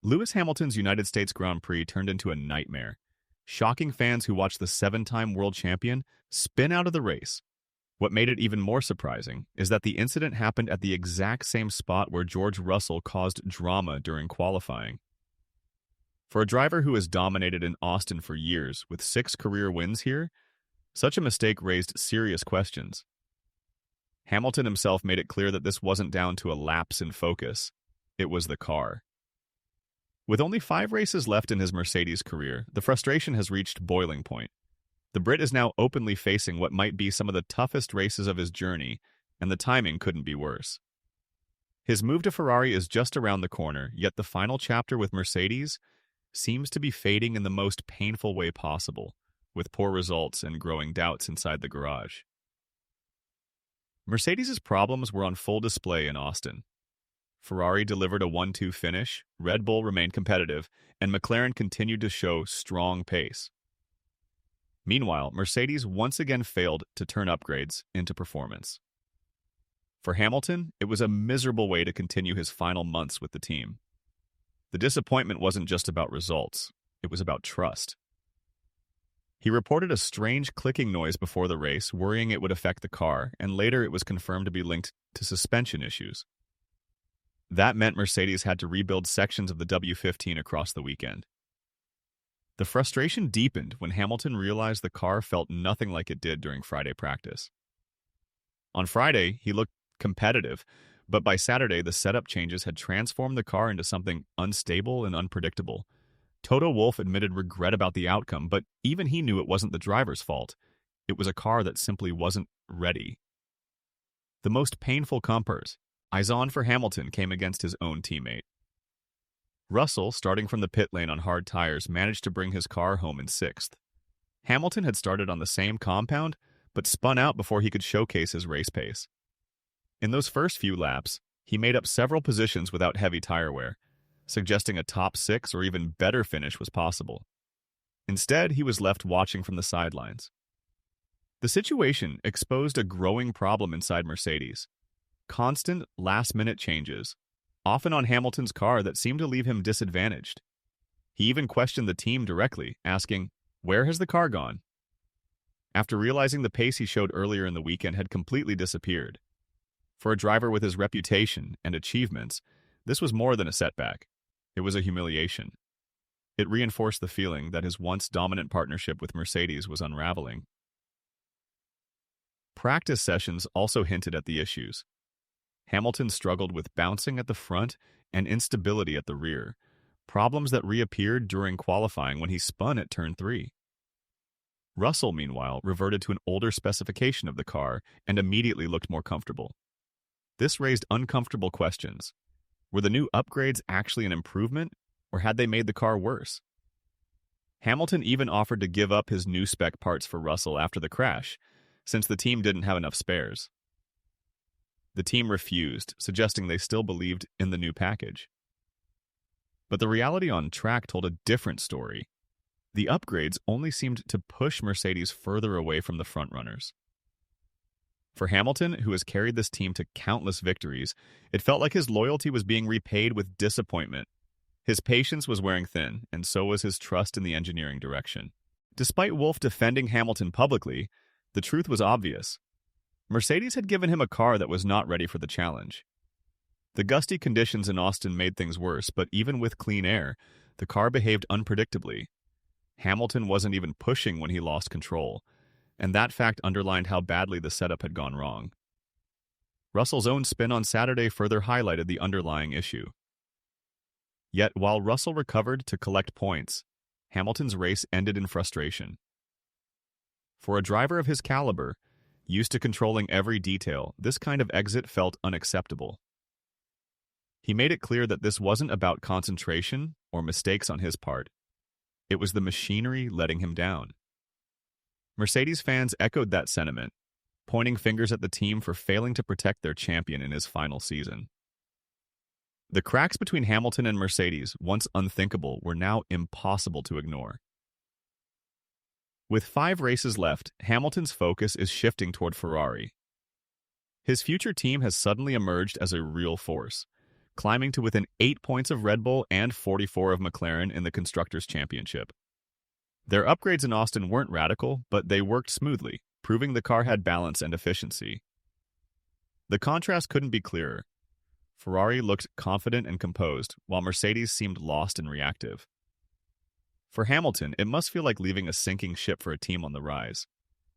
Lewis Hamilton's United States Grand Prix turned into a nightmare, shocking fans who watched the seven-time world champion spin out of the race. What made it even more surprising is that the incident happened at the exact same spot where George Russell caused drama during qualifying. For a driver who has dominated in Austin for years, with 6 career wins here, such a mistake raised serious questions. Hamilton himself made it clear that this wasn't down to a lapse in focus. It was the car. With only 5 races left in his Mercedes career, the frustration has reached boiling point. The Brit is now openly facing what might be some of the toughest races of his journey, and the timing couldn't be worse. His move to Ferrari is just around the corner, yet the final chapter with Mercedes seems to be fading in the most painful way possible, with poor results and growing doubts inside the garage. Mercedes' problems were on full display in Austin. Ferrari delivered a 1-2 finish, Red Bull remained competitive, and McLaren continued to show strong pace. Meanwhile, Mercedes once again failed to turn upgrades into performance. For Hamilton, it was a miserable way to continue his final months with the team. The disappointment wasn't just about results, it was about trust. He reported a strange clicking noise before the race, worrying it would affect the car, and later it was confirmed to be linked to suspension issues. That meant Mercedes had to rebuild sections of the W15 across the weekend. The frustration deepened when Hamilton realized the car felt nothing like it did during Friday practice. On Friday, he looked competitive, but by Saturday, the setup changes had transformed the car into something unstable and unpredictable. Toto Wolff admitted regret about the outcome, but even he knew it wasn't the driver's fault. It was a car that simply wasn't ready. The most painful comers, Izon for Hamilton, came against his own teammate. Russell, starting from the pit lane on hard tires, managed to bring his car home in 6th. Hamilton had started on the same compound, but spun out before he could showcase his race pace. In those first few laps, he made up several positions without heavy tire wear, suggesting a top 6 or even better finish was possible. Instead, he was left watching from the sidelines. The situation exposed a growing problem inside Mercedes. Constant, last-minute changes, often on Hamilton's car, that seemed to leave him disadvantaged. He even questioned the team directly, asking, "Where has the car gone?" After realizing the pace he showed earlier in the weekend had completely disappeared. For a driver with his reputation and achievements, this was more than a setback. It was a humiliation. It reinforced the feeling that his once dominant partnership with Mercedes was unraveling. Practice sessions also hinted at the issues. Hamilton struggled with bouncing at the front and instability at the rear, problems that reappeared during qualifying when he spun at turn 3. Russell, meanwhile, reverted to an older specification of the car and immediately looked more comfortable. This raised uncomfortable questions. Were the new upgrades actually an improvement, or had they made the car worse? Hamilton even offered to give up his new spec parts for Russell after the crash, since the team didn't have enough spares. The team refused, suggesting they still believed in the new package. But the reality on track told a different story. The upgrades only seemed to push Mercedes further away from the frontrunners. For Hamilton, who has carried this team to countless victories, it felt like his loyalty was being repaid with disappointment. His patience was wearing thin, and so was his trust in the engineering direction. Despite Wolff defending Hamilton publicly, the truth was obvious. Mercedes had given him a car that was not ready for the challenge. The gusty conditions in Austin made things worse, but even with clean air, the car behaved unpredictably. Hamilton wasn't even pushing when he lost control, and that fact underlined how badly the setup had gone wrong. Russell's own spin on Saturday further highlighted the underlying issue. Yet, while Russell recovered to collect points, Hamilton's race ended in frustration. For a driver of his caliber, used to controlling every detail, this kind of exit felt unacceptable. He made it clear that this wasn't about concentration or mistakes on his part. It was the machinery letting him down. Mercedes fans echoed that sentiment, pointing fingers at the team for failing to protect their champion in his final season. The cracks between Hamilton and Mercedes, once unthinkable, were now impossible to ignore. With 5 races left, Hamilton's focus is shifting toward Ferrari. His future team has suddenly emerged as a real force, climbing to within 8 points of Red Bull and 44 of McLaren in the Constructors' Championship. Their upgrades in Austin weren't radical, but they worked smoothly, proving the car had balance and efficiency. The contrast couldn't be clearer. Ferrari looked confident and composed, while Mercedes seemed lost and reactive. For Hamilton, it must feel like leaving a sinking ship for a team on the rise.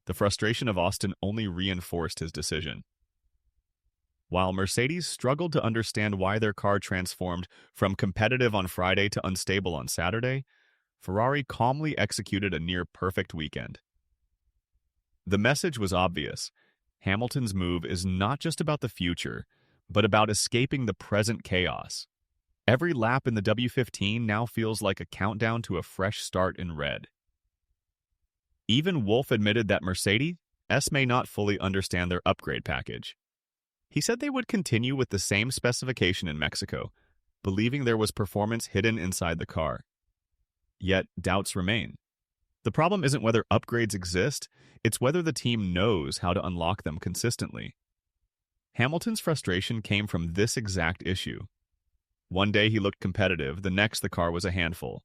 The frustration of Austin only reinforced his decision. While Mercedes struggled to understand why their car transformed from competitive on Friday to unstable on Saturday, Ferrari calmly executed a near-perfect weekend. The message was obvious. Hamilton's move is not just about the future, but about escaping the present chaos. Every lap in the W15 now feels like a countdown to a fresh start in red. Even Wolff admitted that Mercedes may not fully understand their upgrade package. He said they would continue with the same specification in Mexico, believing there was performance hidden inside the car. Yet, doubts remain. The problem isn't whether upgrades exist, it's whether the team knows how to unlock them consistently. Hamilton's frustration came from this exact issue. One day he looked competitive, the next the car was a handful.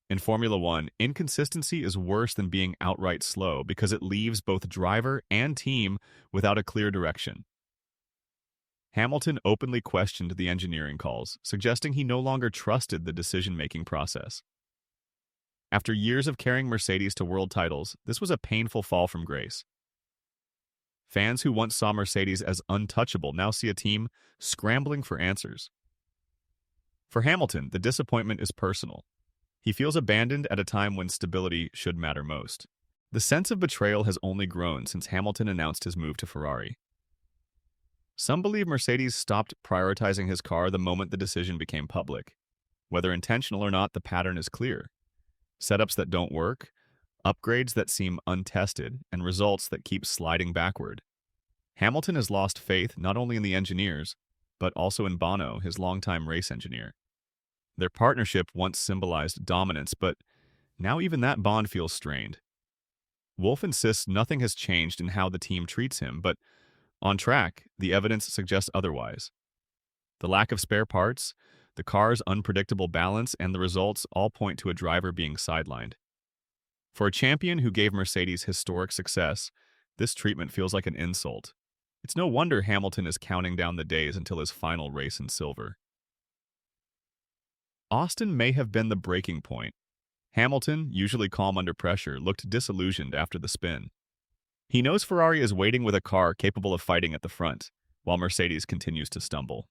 In Formula One, inconsistency is worse than being outright slow because it leaves both driver and team without a clear direction. Hamilton openly questioned the engineering calls, suggesting he no longer trusted the decision-making process. After years of carrying Mercedes to world titles, this was a painful fall from grace. Fans who once saw Mercedes as untouchable now see a team scrambling for answers. For Hamilton, the disappointment is personal. He feels abandoned at a time when stability should matter most. The sense of betrayal has only grown since Hamilton announced his move to Ferrari. Some believe Mercedes stopped prioritizing his car the moment the decision became public. Whether intentional or not, the pattern is clear. Setups that don't work, upgrades that seem untested, and results that keep sliding backward. Hamilton has lost faith not only in the engineers, but also in Bono, his longtime race engineer. Their partnership once symbolized dominance, but now even that bond feels strained. Wolff insists nothing has changed in how the team treats him, but on track, the evidence suggests otherwise. The lack of spare parts, the car's unpredictable balance, and the results all point to a driver being sidelined. For a champion who gave Mercedes historic success, this treatment feels like an insult. It's no wonder Hamilton is counting down the days until his final race in silver. Austin may have been the breaking point. Hamilton, usually calm under pressure, looked disillusioned after the spin. He knows Ferrari is waiting with a car capable of fighting at the front, while Mercedes continues to stumble.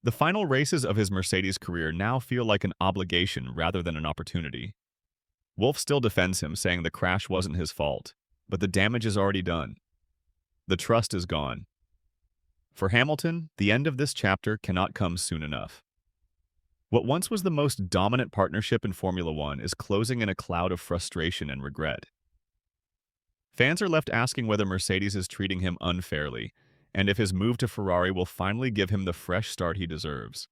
The final races of his Mercedes career now feel like an obligation rather than an opportunity. Wolff still defends him, saying the crash wasn't his fault, but the damage is already done. The trust is gone. For Hamilton, the end of this chapter cannot come soon enough. What once was the most dominant partnership in Formula One is closing in a cloud of frustration and regret. Fans are left asking whether Mercedes is treating him unfairly, and if his move to Ferrari will finally give him the fresh start he deserves.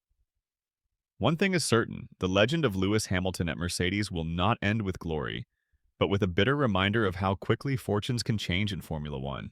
One thing is certain, the legend of Lewis Hamilton at Mercedes will not end with glory, but with a bitter reminder of how quickly fortunes can change in Formula One.